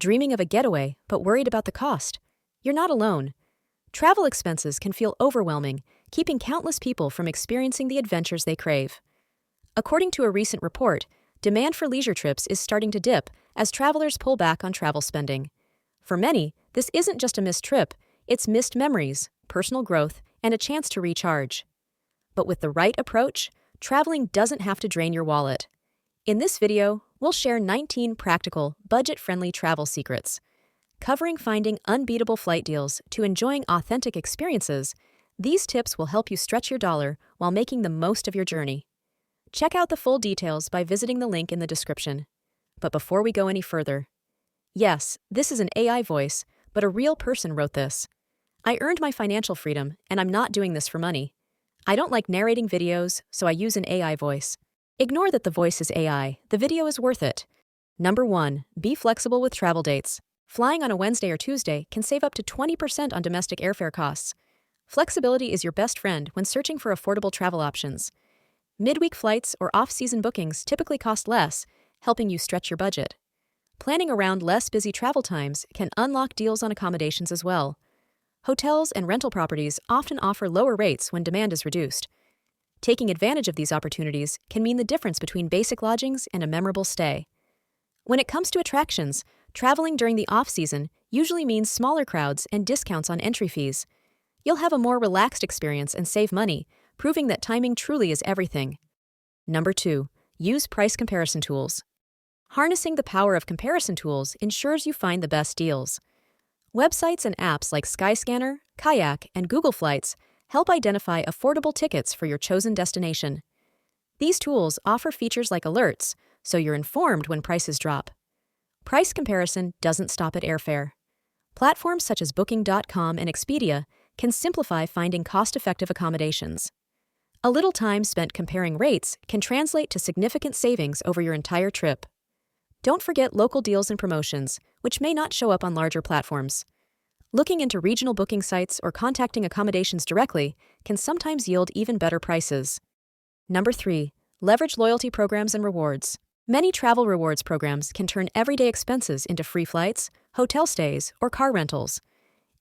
Dreaming of a getaway, but worried about the cost? You're not alone. Travel expenses can feel overwhelming, keeping countless people from experiencing the adventures they crave. According to a recent report, demand for leisure trips is starting to dip as travelers pull back on travel spending. For many, this isn't just a missed trip, it's missed memories, personal growth, and a chance to recharge. But with the right approach, traveling doesn't have to drain your wallet. In this video, we'll share 19 practical, budget-friendly travel secrets. Covering finding unbeatable flight deals to enjoying authentic experiences, these tips will help you stretch your dollar while making the most of your journey. Check out the full details by visiting the link in the description. But before we go any further, yes, this is an AI voice, but a real person wrote this. I earned my financial freedom, and I'm not doing this for money. I don't like narrating videos, so I use an AI voice. Ignore that the voice is AI, the video is worth it. Number 1. Be flexible with travel dates. Flying on a Wednesday or Tuesday can save up to 20% on domestic airfare costs. Flexibility is your best friend when searching for affordable travel options. Midweek flights or off-season bookings typically cost less, helping you stretch your budget. Planning around less busy travel times can unlock deals on accommodations as well. Hotels and rental properties often offer lower rates when demand is reduced. Taking advantage of these opportunities can mean the difference between basic lodgings and a memorable stay. When it comes to attractions, traveling during the off-season usually means smaller crowds and discounts on entry fees. You'll have a more relaxed experience and save money, proving that timing truly is everything. Number 2. Use price comparison tools. Harnessing the power of comparison tools ensures you find the best deals. Websites and apps like Skyscanner, Kayak, and Google Flights help identify affordable tickets for your chosen destination. These tools offer features like alerts, so you're informed when prices drop. Price comparison doesn't stop at airfare. Platforms such as Booking.com and Expedia can simplify finding cost-effective accommodations. A little time spent comparing rates can translate to significant savings over your entire trip. Don't forget local deals and promotions, which may not show up on larger platforms. Looking into regional booking sites or contacting accommodations directly can sometimes yield even better prices. Number 3. Leverage loyalty programs and rewards. Many travel rewards programs can turn everyday expenses into free flights, hotel stays, or car rentals.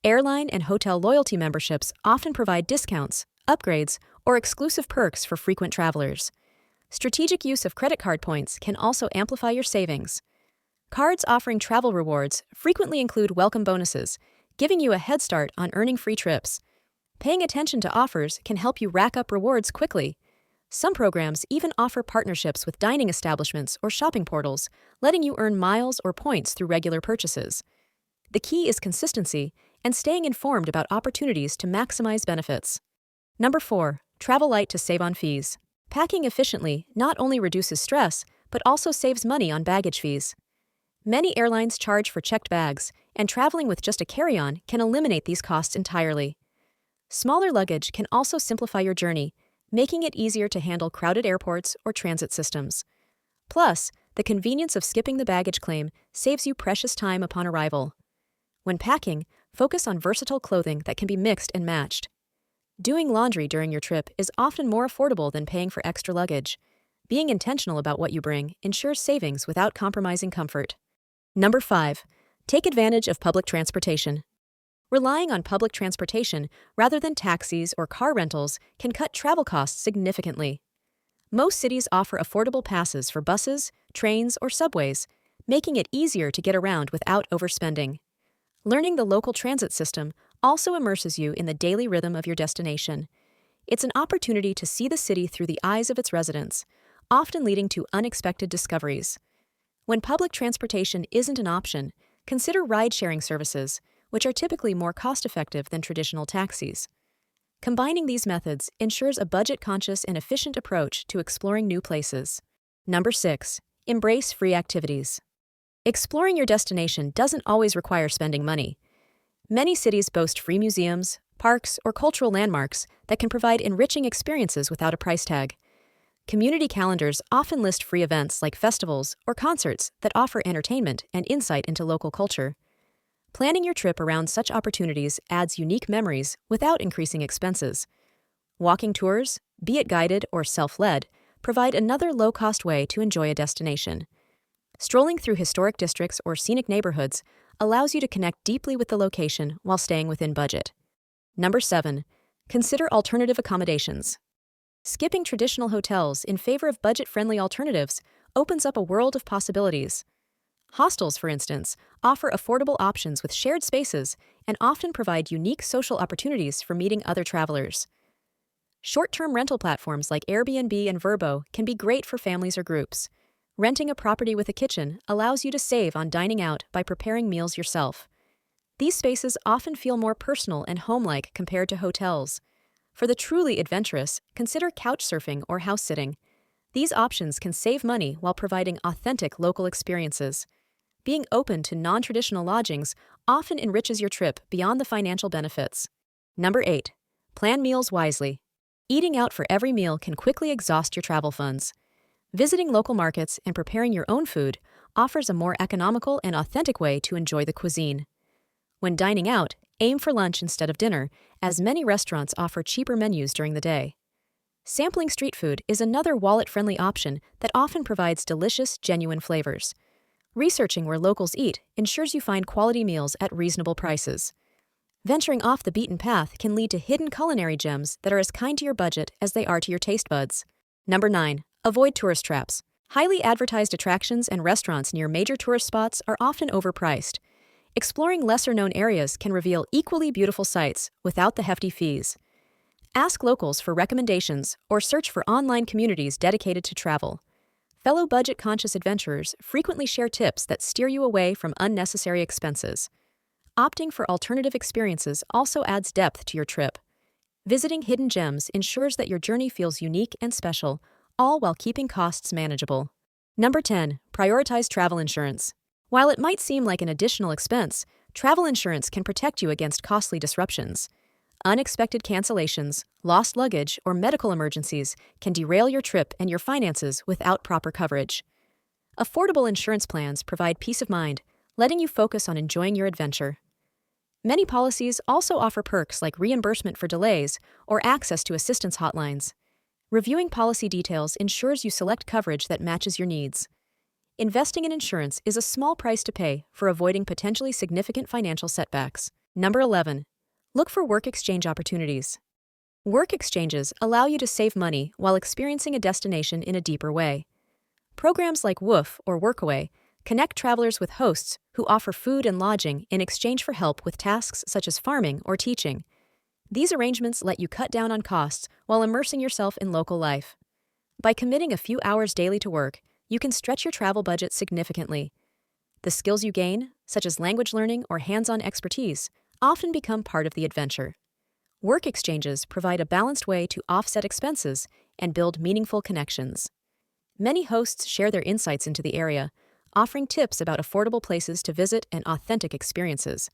Airline and hotel loyalty memberships often provide discounts, upgrades, or exclusive perks for frequent travelers. Strategic use of credit card points can also amplify your savings. Cards offering travel rewards frequently include welcome bonuses, giving you a head start on earning free trips. Paying attention to offers can help you rack up rewards quickly. Some programs even offer partnerships with dining establishments or shopping portals, letting you earn miles or points through regular purchases. The key is consistency and staying informed about opportunities to maximize benefits. Number 4. Travel light to save on fees. Packing efficiently not only reduces stress, but also saves money on baggage fees. Many airlines charge for checked bags, and traveling with just a carry-on can eliminate these costs entirely. Smaller luggage can also simplify your journey, making it easier to handle crowded airports or transit systems. Plus, the convenience of skipping the baggage claim saves you precious time upon arrival. When packing, focus on versatile clothing that can be mixed and matched. Doing laundry during your trip is often more affordable than paying for extra luggage. Being intentional about what you bring ensures savings without compromising comfort. Number 5. Take advantage of public transportation. Relying on public transportation rather than taxis or car rentals can cut travel costs significantly. Most cities offer affordable passes for buses, trains, or subways, making it easier to get around without overspending. Learning the local transit system also immerses you in the daily rhythm of your destination. It's an opportunity to see the city through the eyes of its residents, often leading to unexpected discoveries. When public transportation isn't an option, consider ride-sharing services, which are typically more cost-effective than traditional taxis. Combining these methods ensures a budget-conscious and efficient approach to exploring new places. Number 6. Embrace free activities. Exploring your destination doesn't always require spending money. Many cities boast free museums, parks, or cultural landmarks that can provide enriching experiences without a price tag. Community calendars often list free events like festivals or concerts that offer entertainment and insight into local culture. Planning your trip around such opportunities adds unique memories without increasing expenses. Walking tours, be it guided or self-led, provide another low-cost way to enjoy a destination. Strolling through historic districts or scenic neighborhoods allows you to connect deeply with the location while staying within budget. Number 7. Consider alternative accommodations. Skipping traditional hotels in favor of budget-friendly alternatives opens up a world of possibilities. Hostels, for instance, offer affordable options with shared spaces and often provide unique social opportunities for meeting other travelers. Short-term rental platforms like Airbnb and Vrbo can be great for families or groups. Renting a property with a kitchen allows you to save on dining out by preparing meals yourself. These spaces often feel more personal and home-like compared to hotels. For the truly adventurous, consider couch surfing or house sitting. These options can save money while providing authentic local experiences. Being open to non-traditional lodgings often enriches your trip beyond the financial benefits. Number 8. Plan meals wisely. Eating out for every meal can quickly exhaust your travel funds. Visiting local markets and preparing your own food offers a more economical and authentic way to enjoy the cuisine. When dining out, aim for lunch instead of dinner, as many restaurants offer cheaper menus during the day. Sampling street food is another wallet-friendly option that often provides delicious, genuine flavors. Researching where locals eat ensures you find quality meals at reasonable prices. Venturing off the beaten path can lead to hidden culinary gems that are as kind to your budget as they are to your taste buds. Number 9. Avoid tourist traps. Highly advertised attractions and restaurants near major tourist spots are often overpriced. Exploring lesser-known areas can reveal equally beautiful sights without the hefty fees. Ask locals for recommendations or search for online communities dedicated to travel. Fellow budget-conscious adventurers frequently share tips that steer you away from unnecessary expenses. Opting for alternative experiences also adds depth to your trip. Visiting hidden gems ensures that your journey feels unique and special, all while keeping costs manageable. Number 10. Prioritize travel insurance. While it might seem like an additional expense, travel insurance can protect you against costly disruptions. Unexpected cancellations, lost luggage, or medical emergencies can derail your trip and your finances without proper coverage. Affordable insurance plans provide peace of mind, letting you focus on enjoying your adventure. Many policies also offer perks like reimbursement for delays or access to assistance hotlines. Reviewing policy details ensures you select coverage that matches your needs. Investing in insurance is a small price to pay for avoiding potentially significant financial setbacks. Number 11. Look for work exchange opportunities. Work exchanges allow you to save money while experiencing a destination in a deeper way. Programs like Woof or Workaway connect travelers with hosts who offer food and lodging in exchange for help with tasks such as farming or teaching. These arrangements let you cut down on costs while immersing yourself in local life. By committing a few hours daily to work, you can stretch your travel budget significantly. The skills you gain, such as language learning or hands-on expertise, often become part of the adventure. Work exchanges provide a balanced way to offset expenses and build meaningful connections. Many hosts share their insights into the area, offering tips about affordable places to visit and authentic experiences.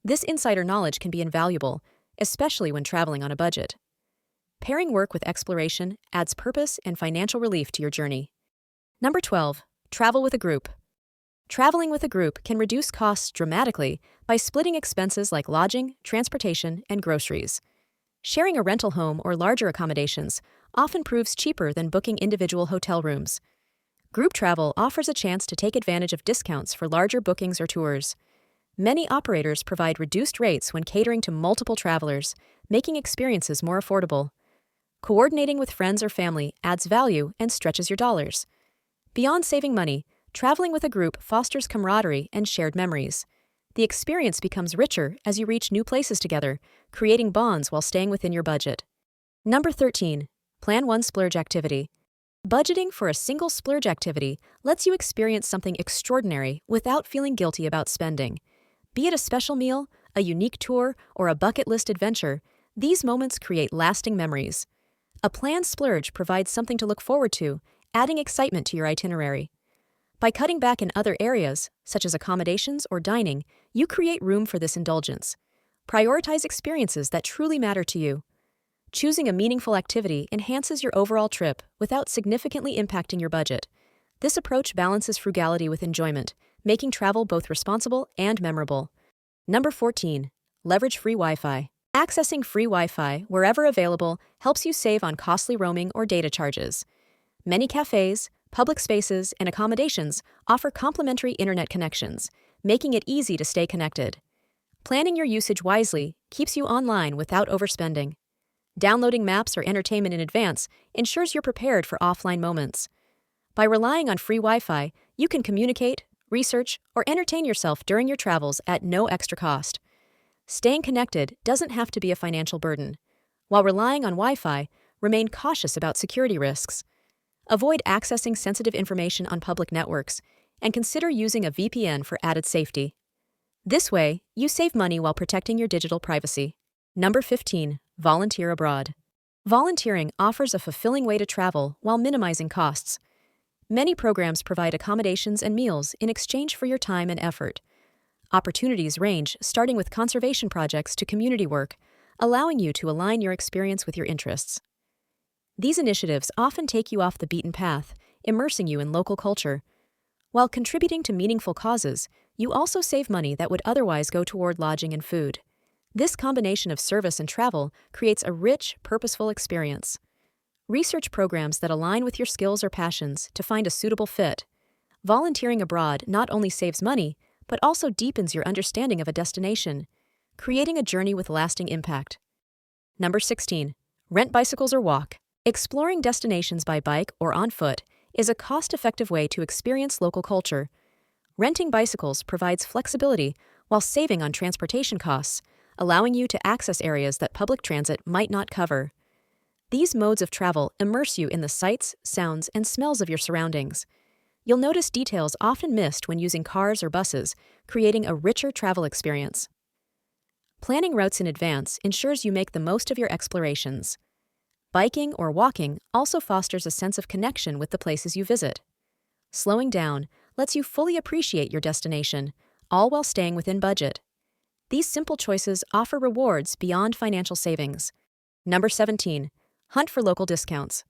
This insider knowledge can be invaluable, especially when traveling on a budget. Pairing work with exploration adds purpose and financial relief to your journey. Number 12. Travel with a group. Traveling with a group can reduce costs dramatically by splitting expenses like lodging, transportation, and groceries. Sharing a rental home or larger accommodations often proves cheaper than booking individual hotel rooms. Group travel offers a chance to take advantage of discounts for larger bookings or tours. Many operators provide reduced rates when catering to multiple travelers, making experiences more affordable. Coordinating with friends or family adds value and stretches your dollars. Beyond saving money, traveling with a group fosters camaraderie and shared memories. The experience becomes richer as you reach new places together, creating bonds while staying within your budget. Number 13. Plan one splurge activity. Budgeting for a single splurge activity lets you experience something extraordinary without feeling guilty about spending. Be it a special meal, a unique tour, or a bucket list adventure, these moments create lasting memories. A planned splurge provides something to look forward to, adding excitement to your itinerary. By cutting back in other areas, such as accommodations or dining, you create room for this indulgence. Prioritize experiences that truly matter to you. Choosing a meaningful activity enhances your overall trip without significantly impacting your budget. This approach balances frugality with enjoyment, making travel both responsible and memorable. Number 14. Leverage free Wi-Fi. Accessing free Wi-Fi wherever available helps you save on costly roaming or data charges. Many cafes, Public spaces and accommodations offer complimentary internet connections, making it easy to stay connected. Planning your usage wisely keeps you online without overspending. Downloading maps or entertainment in advance ensures you're prepared for offline moments. By relying on free Wi-Fi, you can communicate, research, or entertain yourself during your travels at no extra cost. Staying connected doesn't have to be a financial burden. While relying on Wi-Fi, remain cautious about security risks. Avoid accessing sensitive information on public networks, and consider using a VPN for added safety. This way, you save money while protecting your digital privacy. Number 15. Volunteer abroad. Volunteering offers a fulfilling way to travel while minimizing costs. Many programs provide accommodations and meals in exchange for your time and effort. Opportunities range, starting with conservation projects to community work, allowing you to align your experience with your interests. These initiatives often take you off the beaten path, immersing you in local culture. While contributing to meaningful causes, you also save money that would otherwise go toward lodging and food. This combination of service and travel creates a rich, purposeful experience. Research programs that align with your skills or passions to find a suitable fit. Volunteering abroad not only saves money, but also deepens your understanding of a destination, creating a journey with lasting impact. Number 16. Rent bicycles or walk. Exploring destinations by bike or on foot is a cost-effective way to experience local culture. Renting bicycles provides flexibility while saving on transportation costs, allowing you to access areas that public transit might not cover. These modes of travel immerse you in the sights, sounds, and smells of your surroundings. You'll notice details often missed when using cars or buses, creating a richer travel experience. Planning routes in advance ensures you make the most of your explorations. Biking or walking also fosters a sense of connection with the places you visit. Slowing down lets you fully appreciate your destination, all while staying within budget. These simple choices offer rewards beyond financial savings. Number 17. Hunt for local discounts.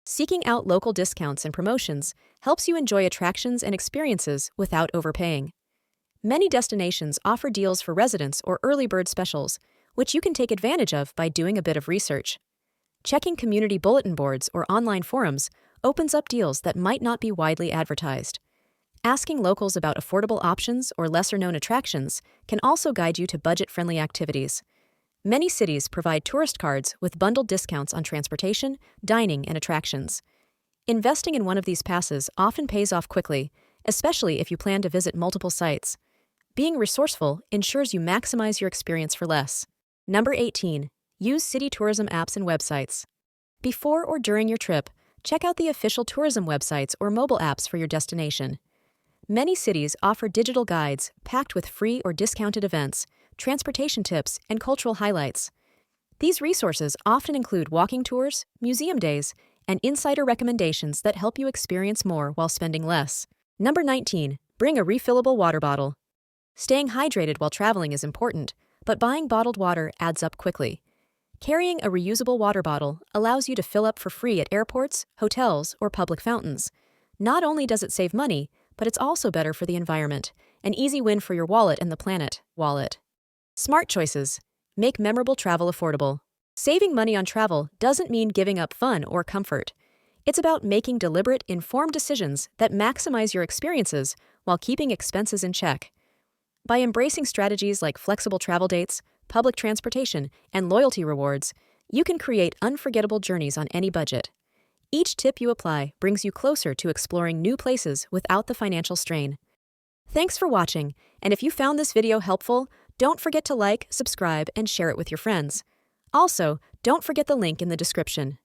Seeking out local discounts and promotions helps you enjoy attractions and experiences without overpaying. Many destinations offer deals for residents or early bird specials, which you can take advantage of by doing a bit of research. Checking community bulletin boards or online forums opens up deals that might not be widely advertised. Asking locals about affordable options or lesser-known attractions can also guide you to budget-friendly activities. Many cities provide tourist cards with bundled discounts on transportation, dining, and attractions. Investing in one of these passes often pays off quickly, especially if you plan to visit multiple sites. Being resourceful ensures you maximize your experience for less. Number 18. Use city tourism apps and websites. Before or during your trip, check out the official tourism websites or mobile apps for your destination. Many cities offer digital guides packed with free or discounted events, transportation tips, and cultural highlights. These resources often include walking tours, museum days, and insider recommendations that help you experience more while spending less. Number 19. Bring a refillable water bottle. Staying hydrated while traveling is important, but buying bottled water adds up quickly. Carrying a reusable water bottle allows you to fill up for free at airports, hotels, or public fountains. Not only does it save money, but it's also better for the environment, an easy win for your wallet and the planet. Smart choices. Make memorable travel affordable. Saving money on travel doesn't mean giving up fun or comfort. It's about making deliberate, informed decisions that maximize your experiences while keeping expenses in check. By embracing strategies like flexible travel dates, public transportation, and loyalty rewards, you can create unforgettable journeys on any budget. Each tip you apply brings you closer to exploring new places without the financial strain. Thanks for watching, and if you found this video helpful, don't forget to like, subscribe, and share it with your friends. Also, don't forget the link in the description.